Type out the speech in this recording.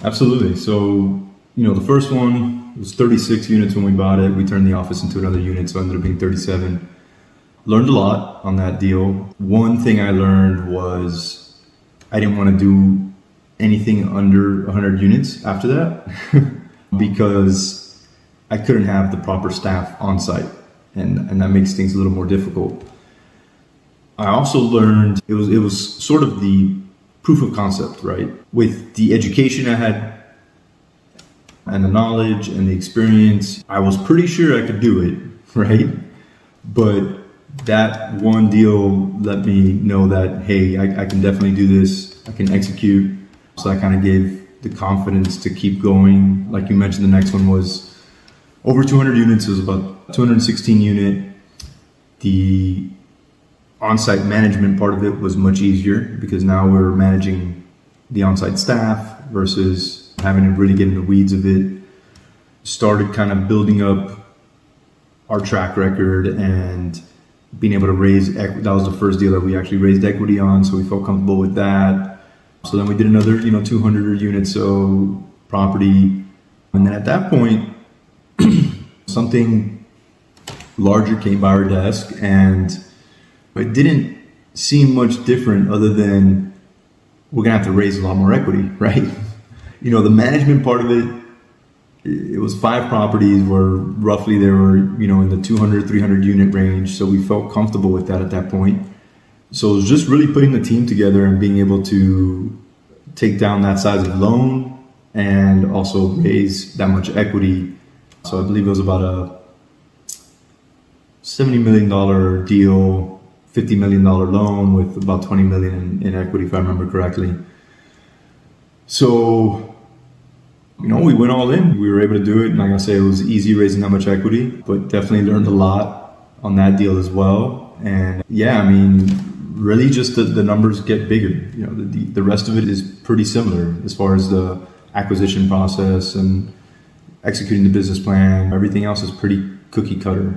Absolutely. So, the first one was 36 units when we bought it. We turned the office into another unit, so it ended up being 37. Learned a lot on that deal. One thing I learned was I didn't want to do anything under 100 units after that because I couldn't have the proper staff on site, and that makes things a little more difficult. I also learned it was sort of the proof of concept, right? With the education I had and the knowledge and the experience, I was pretty sure I could do it, right? But that one deal let me know that, hey, I can definitely do this. I can execute. So I kind of gave the confidence to keep going. Like you mentioned, the next one was over 200 units. It was about 216 unit. The on-site management part of it was much easier because now we're managing the on-site staff versus having to really get in the weeds of it. Started kind of building up our track record and being able to raise equity. That was the first deal that we actually raised equity on, so we felt comfortable with that. So then we did another 200 units so property, and then at that point something larger came by our desk, and it didn't seem much different other than we're gonna have to raise a lot more equity, right? The management part of it was 5 properties where roughly they were, in the 200, 300 unit range. So we felt comfortable with that at that point. So it was just really putting the team together and being able to take down that size of loan and also raise that much equity. So I believe it was about a $70 million deal, $50 million loan with about $20 million in equity, if I remember correctly. So, we went all in. We were able to do it. And like I say, it was easy raising that much equity, but definitely learned a lot on that deal as well. And really just the numbers get bigger. The rest of it is pretty similar as far as the acquisition process and executing the business plan. Everything else is pretty cookie cutter.